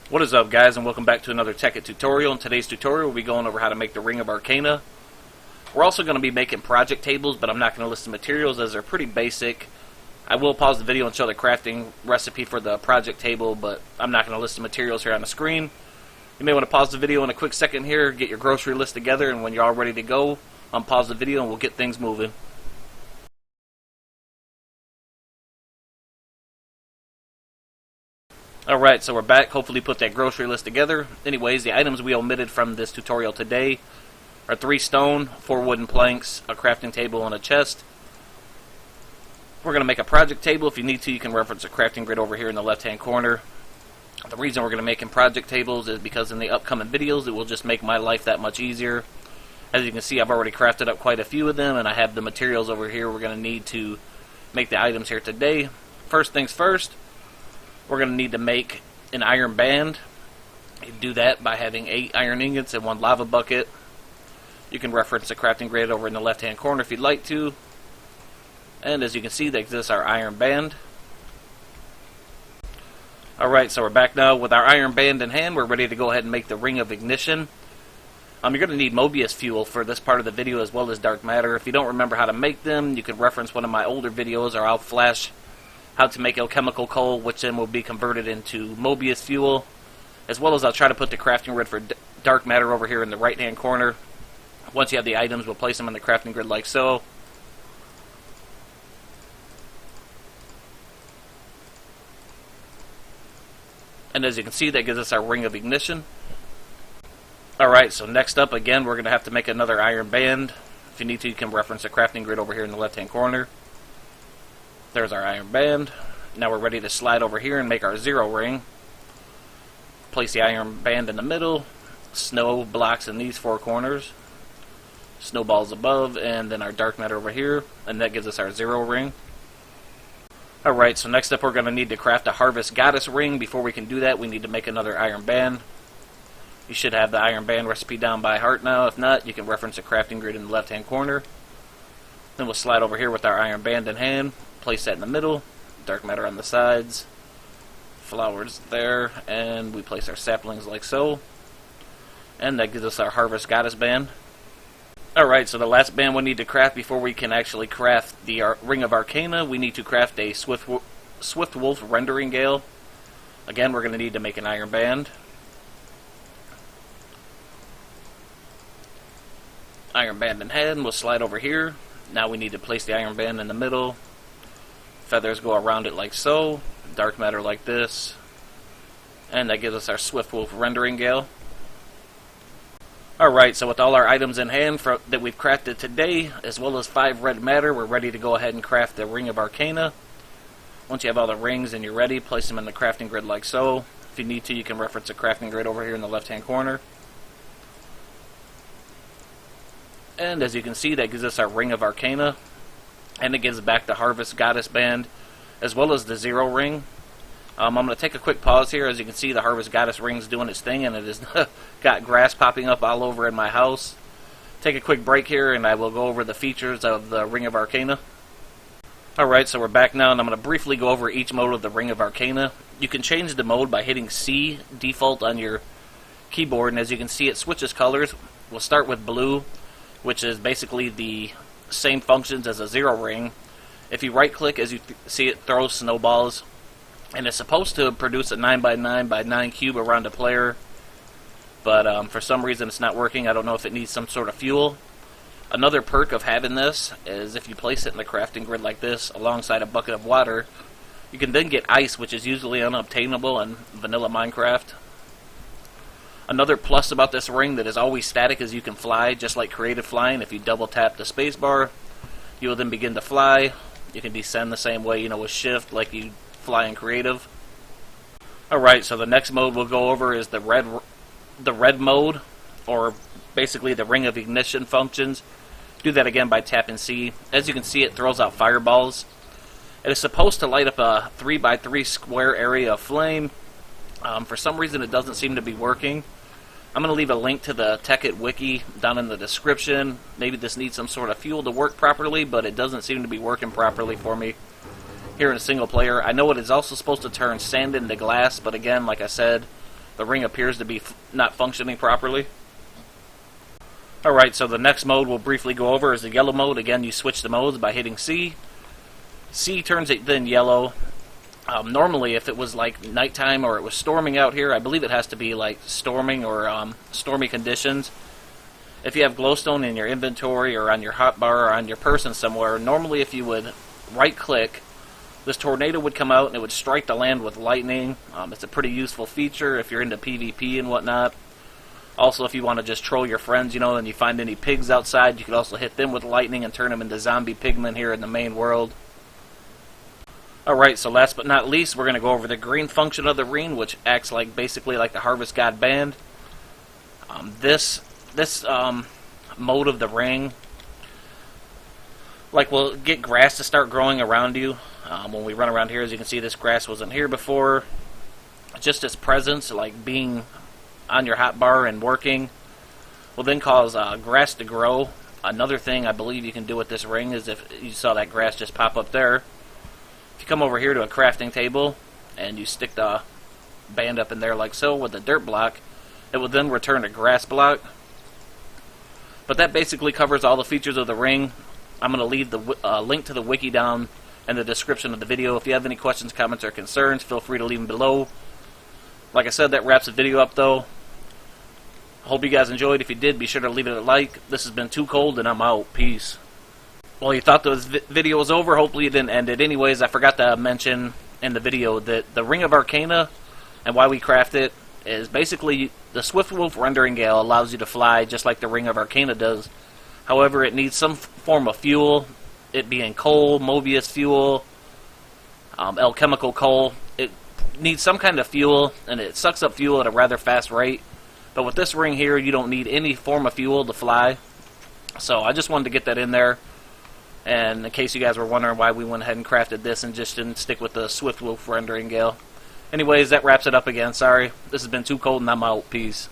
What is up, guys, and welcome back to another Tekkit tutorial. In today's tutorial, we'll be going over how to make the Ring of Arcana. We're also going to be making project tables, but I'm not going to list the materials as they're pretty basic. I will pause the video and show the crafting recipe for the project table, but I'm not going to list the materials here on the screen. You may want to pause the video in a quick second here, get your grocery list together, and when you're all ready to go, unpause the video and we'll get things moving. Alright, so we're back. Hopefully put that grocery list together. Anyways, the items we omitted from this tutorial today are 3 stone, 4 wooden planks, a crafting table, and a chest. We're going to make a project table. If you need to, you can reference a crafting grid over here in the left-hand corner. The reason we're going to make project tables is because in the upcoming videos, it will just make my life that much easier. As you can see, I've already crafted up quite a few of them, and I have the materials over here we're going to need to make the items here today. First things first, we're going to need to make an iron band. You do that by having 8 iron ingots and 1 lava bucket. You can reference the crafting grid over in the left hand corner if you'd like to. And as you can see, that exists our iron band. Alright, so we're back now with our iron band in hand. We're ready to go ahead and make the Ring of Ignition. You're going to need Mobius fuel for this part of the video as well as dark matter. If you don't remember how to make them, you can reference one of my older videos, or I'll flash how to make alchemical coal, which then will be converted into Mobius fuel, as well as I'll try to put the crafting grid for dark matter over here in the right hand corner. Once you have the items, we'll place them in the crafting grid like so. And as you can see, that gives us our Ring of Ignition. Alright, so next up, again, we're going to have to make another iron band. If you need to, you can reference the crafting grid over here in the left hand corner. There's our iron band. Now we're ready to slide over here and make our 0 ring. Place the iron band in the middle. Snow blocks in these 4 corners. Snowballs above, and then our dark matter over here. And that gives us our 0 ring. Alright, so next up we're going to need to craft a Harvest Goddess ring. Before we can do that, we need to make another iron band. You should have the iron band recipe down by heart now. If not, you can reference the crafting grid in the left hand corner. Then we'll slide over here with our iron band in hand. Place that in the middle, dark matter on the sides, flowers there, and we place our saplings like so. And that gives us our Harvest Goddess band. Alright, so the last band we need to craft before we can actually craft the Ring of Arcana, we need to craft a Swift Wolf Rendering Gale. Again, we're going to need to make an iron band. Iron band in hand, we'll slide over here. Now we need to place the iron band in the middle. Feathers go around it like so, dark matter like this, and that gives us our Swift Wolf Rendering Gale. Alright, so with all our items in hand that we've crafted today, as well as 5 red matter, we're ready to go ahead and craft the Ring of Arcana. Once you have all the rings and you're ready, place them in the crafting grid like so. If you need to, you can reference the crafting grid over here in the left hand corner. And as you can see, that gives us our Ring of Arcana. And it gives back the Harvest Goddess band, as well as the 0 ring. I'm going to take a quick pause here. As you can see, the Harvest Goddess ring's doing its thing, and it has got grass popping up all over in my house. Take a quick break here, and I will go over the features of the Ring of Arcana. Alright, so we're back now, and I'm going to briefly go over each mode of the Ring of Arcana. You can change the mode by hitting C, default, on your keyboard, and as you can see, it switches colors. We'll start with blue, which is basically the same functions as a 0 ring. If you right click, as you see, it throws snowballs, and it's supposed to produce a 9x9x9 cube around the player, but for some reason it's not working. I don't know if it needs some sort of fuel. Another perk of having this is if you place it in the crafting grid like this alongside a bucket of water, you can then get ice, which is usually unobtainable in vanilla Minecraft. Another plus about this ring that is always static is you can fly, just like creative flying. If you double tap the spacebar, you will then begin to fly. You can descend the same way, with shift, like you fly in creative. Alright, so the next mode we'll go over is the red mode, or basically the Ring of Ignition functions. Do that again by tapping C. As you can see, it throws out fireballs. It is supposed to light up a 3x3 square area of flame. For some reason, it doesn't seem to be working. I'm going to leave a link to the Tekkit wiki down in the description. Maybe this needs some sort of fuel to work properly, but it doesn't seem to be working properly for me here in single player. I know it is also supposed to turn sand into glass, but again, like I said, the ring appears to be not functioning properly. Alright, so the next mode we'll briefly go over is the yellow mode. Again, you switch the modes by hitting C. C turns it then yellow. Normally, if it was like nighttime or it was storming out here, I believe it has to be like storming or stormy conditions. If you have glowstone in your inventory or on your hotbar or on your person somewhere, normally if you would right-click, this tornado would come out and it would strike the land with lightning. It's a pretty useful feature if you're into PvP and whatnot. Also, if you want to just troll your friends, you know, and you find any pigs outside, you could also hit them with lightning and turn them into zombie pigmen here in the main world. Alright, so last but not least, we're going to go over the green function of the ring, which acts like basically like the Harvest God Band. This mode of the ring, like, will get grass to start growing around you. When we run around here, as you can see, this grass wasn't here before. Just its presence, like being on your hotbar and working, will then cause grass to grow. Another thing I believe you can do with this ring is, if you saw that grass just pop up there, if you come over here to a crafting table and you stick the band up in there like so with the dirt block, it will then return a grass block. But that basically covers all the features of the ring. I'm going to leave the link to the wiki down in the description of the video. If you have any questions, comments, or concerns, feel free to leave them below. Like I said, that wraps the video up though. Hope you guys enjoyed. If you did, be sure to leave it a like. This has been Too Cold, and I'm out. Peace. Well, you thought this video was over. Hopefully you didn't end it. Anyways, I forgot to mention in the video that the Ring of Arcana and why we craft it is basically the Swift Wolf Rendering Gale allows you to fly just like the Ring of Arcana does. However, it needs some form of fuel, it being coal, Mobius fuel, alchemical coal. It needs some kind of fuel, and it sucks up fuel at a rather fast rate. But with this ring here, you don't need any form of fuel to fly. So I just wanted to get that in there. And in case you guys were wondering why we went ahead and crafted this and just didn't stick with the Swift Wolf Rendering Gale. Anyways, that wraps it up again. Sorry. This has been Too Cold, and I'm out. Peace.